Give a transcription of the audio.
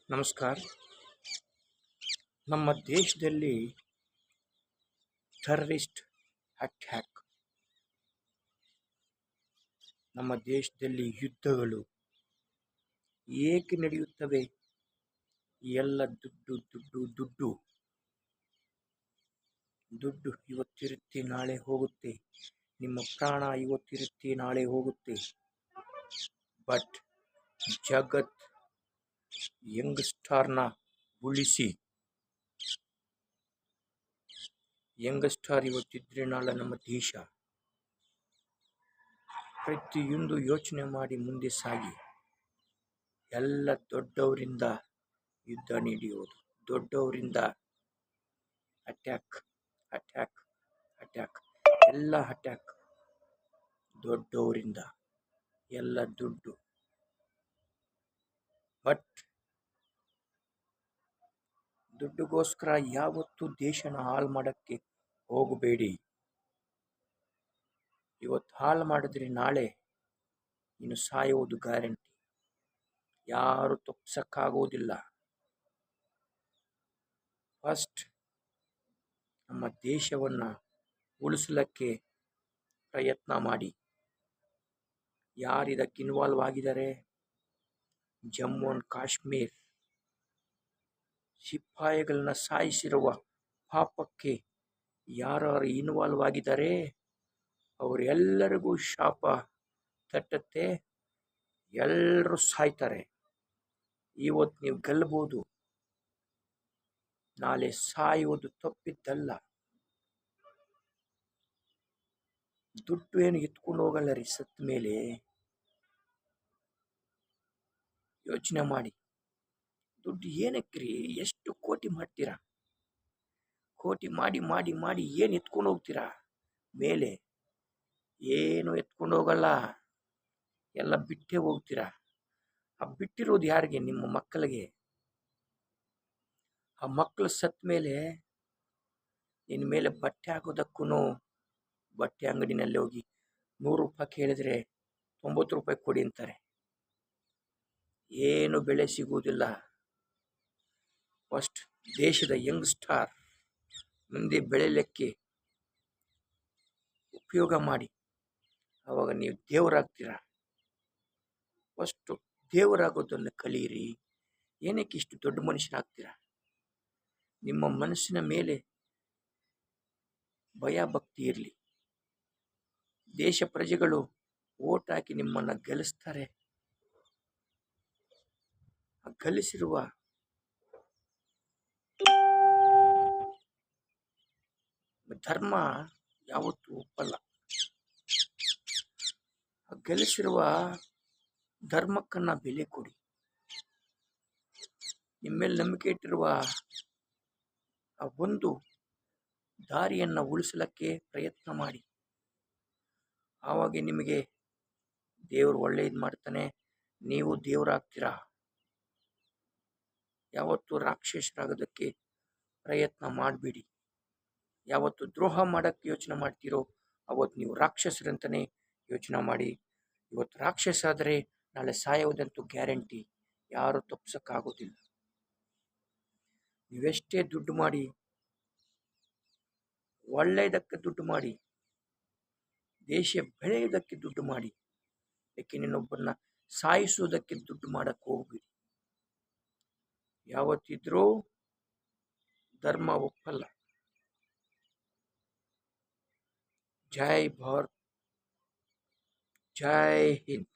ನಮಸ್ಕಾರ. ನಮ್ಮ ದೇಶದಲ್ಲಿ ಟೆರರಿಸ್ಟ್ ಅಟ್ಯಾಕ್, ನಮ್ಮ ದೇಶದಲ್ಲಿ ಯುದ್ಧಗಳು ಏಕೆ ನಡೆಯುತ್ತವೆ? ಎಲ್ಲ ದುಡ್ಡು ದುಡ್ಡು ದುಡ್ಡು ದುಡ್ಡು. ಇವತ್ತಿರುತ್ತೆ ನಾಳೆ ಹೋಗುತ್ತೆ. ನಿಮ್ಮ ಪ್ರಾಣ ಇವತ್ತಿರುತ್ತೆ ನಾಳೆ ಹೋಗುತ್ತೆ. ಬಟ್ ಜಗತ್ ಯಂಗ್ಸ್ಟಾರ್ನ ಉಳಿಸಿ. ಯಂಗ್ಸ್ಟಾರ್ ಇವತ್ತಿದ್ರೆ ನಾಳೆ ನಮ್ಮ ದೇಶ. ಪ್ರತಿಯೊಂದು ಯೋಚನೆ ಮಾಡಿ ಮುಂದೆ ಸಾಗಿ. ಎಲ್ಲ ದೊಡ್ಡವರಿಂದ ಯುದ್ಧ ನಡೆಯೋದು, ದೊಡ್ಡವರಿಂದ ಅಟ್ಯಾಕ್ ಅಟ್ಯಾಕ್ ಅಟ್ಯಾಕ್, ಎಲ್ಲ ಅಟ್ಯಾಕ್ ದೊಡ್ಡವರಿಂದ, ಎಲ್ಲ ದುಡ್ಡು. ಬಟ್ ದುಡ್ಡುಗೋಸ್ಕರ ಯಾವತ್ತೂ ದೇಶನ ಹಾಳು ಮಾಡೋಕ್ಕೆ ಹೋಗಬೇಡಿ. ಇವತ್ತು ಹಾಳು ಮಾಡಿದ್ರೆ ನಾಳೆ ನೀನು ಸಾಯೋದು ಗ್ಯಾರಂಟಿ. ಯಾರು ತಪ್ಪಿಸಕ್ಕಾಗೋದಿಲ್ಲ. ಫಸ್ಟ್ ನಮ್ಮ ದೇಶವನ್ನು ಉಳಿಸಲಿಕ್ಕೆ ಪ್ರಯತ್ನ ಮಾಡಿ. ಯಾರು ಇದಕ್ಕೆ ಇನ್ವಾಲ್ವ್ ಆಗಿದ್ದಾರೆ? ಜಮ್ಮು ಅಂಡ್ ಕಾಶ್ಮೀರ್ ಸಿಪಾಯಿಗಳನ್ನ ಸಾಯಿಸಿರುವ ಪಾಪಕ್ಕೆ ಯಾರು ಇನ್ವಾಲ್ವ್ ಆಗಿದ್ದಾರೆ ಅವರೆಲ್ಲರಿಗೂ ಶಾಪ ತಟ್ಟತ್ತೆ. ಎಲ್ಲರೂ ಸಾಯ್ತಾರೆ. ಇವತ್ತು ನೀವು ಗೆಲ್ಲಬಹುದು, ನಾಳೆ ಸಾಯುವುದು ತಪ್ಪಿದ್ದಲ್ಲ. ದುಡ್ಡು ಏನು ಎತ್ಕೊಂಡು ಹೋಗಲ್ಲ ರೀ ಸತ್ತ ಮೇಲೆ. ಯೋಚನೆ ಮಾಡಿ, ದುಡ್ಡು ಏನಕ್ಕೆ ರೀ? ಎಷ್ಟು ಕೋಟಿ ಮಾಡ್ತೀರಾ? ಕೋಟಿ ಮಾಡಿ ಮಾಡಿ ಮಾಡಿ ಏನು ಎತ್ಕೊಂಡು ಹೋಗ್ತೀರಾ ಮೇಲೆ? ಏನು ಎತ್ಕೊಂಡು ಹೋಗಲ್ಲ, ಎಲ್ಲ ಬಿಟ್ಟೇ ಹೋಗ್ತೀರಾ. ಆ ಬಿಟ್ಟಿರೋದು ಯಾರಿಗೆ? ನಿಮ್ಮ ಮಕ್ಕಳಿಗೆ. ಆ ಮಕ್ಕಳು ಸತ್ತ ಮೇಲೆ ನಿನ್ನ ಮೇಲೆ ಬಟ್ಟೆ ಹಾಕೋದಕ್ಕೂ ಬಟ್ಟೆ ಅಂಗಡಿನಲ್ಲಿ ಹೋಗಿ 100 ರೂಪಾಯಿ ಕೇಳಿದ್ರೆ 90 ರೂಪಾಯಿ ಕೊಡಿ ಅಂತಾರೆ. ಏನು ಬೆಲೆ ಸಿಗುವುದಿಲ್ಲ. ಫಸ್ಟ್ ದೇಶದ ಯಂಗ್ಸ್ಟಾರ್ ಮುಂದೆ ಬೆಳೆಯಲಿಕ್ಕೆ ಉಪಯೋಗ ಮಾಡಿ. ಆವಾಗ ನೀವು ದೇವರಾಗ್ತೀರ. ಫಸ್ಟು ದೇವರಾಗೋದನ್ನು ಕಲಿಯಿರಿ. ಏನಕ್ಕೆ ಇಷ್ಟು ದೊಡ್ಡ ಮನುಷ್ಯರಾಗ್ತೀರ? ನಿಮ್ಮ ಮನಸ್ಸಿನ ಮೇಲೆ ಭಯ ಭಕ್ತಿ ಇರಲಿ. ದೇಶ ಪ್ರಜೆಗಳು ಓಟ್ ಹಾಕಿ ನಿಮ್ಮನ್ನು ಗೆಲ್ಲಿಸ್ತಾರೆ. ಗೆಲ್ಲಿಸಿರುವ ಧರ್ಮ ಯಾವತ್ತೂ ಒಪ್ಪಲ್ಲ. ಗೆಲ್ಲಿಸಿರುವ ಧರ್ಮಕ್ಕನ್ನ ಬೆಲೆ ಕೊಡಿ. ನಿಮ್ಮ ಮೇಲೆ ನಂಬಿಕೆ ಇಟ್ಟಿರುವ ಆ ಒಂದು ದಾರಿಯನ್ನು ಉಳಿಸಲಿಕ್ಕೆ ಪ್ರಯತ್ನ ಮಾಡಿ. ಆವಾಗ ನಿಮಗೆ ದೇವರು ಒಳ್ಳೆಯದು ಮಾಡ್ತಾನೆ, ನೀವು ದೇವರಾಗ್ತೀರಾ. ಯಾವತ್ತು ರಾಕ್ಷಸರಾಗೋದಕ್ಕೆ ಪ್ರಯತ್ನ ಮಾಡಬೇಡಿ. ಯಾವತ್ತು ದ್ರೋಹ ಮಾಡೋಕ್ಕೆ ಯೋಚನೆ ಮಾಡ್ತೀರೋ ಅವತ್ತು ನೀವು ರಾಕ್ಷಸರಂತಲೇ ಯೋಚನೆ ಮಾಡಿ. ಇವತ್ತು ರಾಕ್ಷಸ ಆದರೆ ನಾಳೆ ಸಾಯೋದಂತೂ ಗ್ಯಾರಂಟಿ. ಯಾರು ತಪ್ಪಿಸೋಕ್ಕಾಗೋದಿಲ್ಲ. ನೀವೆಷ್ಟೇ ದುಡ್ಡು ಮಾಡಿ, ಒಳ್ಳೆಯದಕ್ಕೆ ದುಡ್ಡು ಮಾಡಿ, ದೇಶ ಬೆಳೆಯೋದಕ್ಕೆ ದುಡ್ಡು ಮಾಡಿ, ಯಾಕೆ ಇನ್ನೊಬ್ಬರನ್ನ ಸಾಯಿಸೋದಕ್ಕೆ ದುಡ್ಡು ಮಾಡೋಕ್ಕೆ ಹೋಗ್ಬೇಡಿ. ಯಾವತ್ತಿದ್ರೂ ಧರ್ಮ ಒಪ್ಪಲ್ಲ. ಜೈ ಭಾರತ್, ಜೈ ಹಿಂದ್.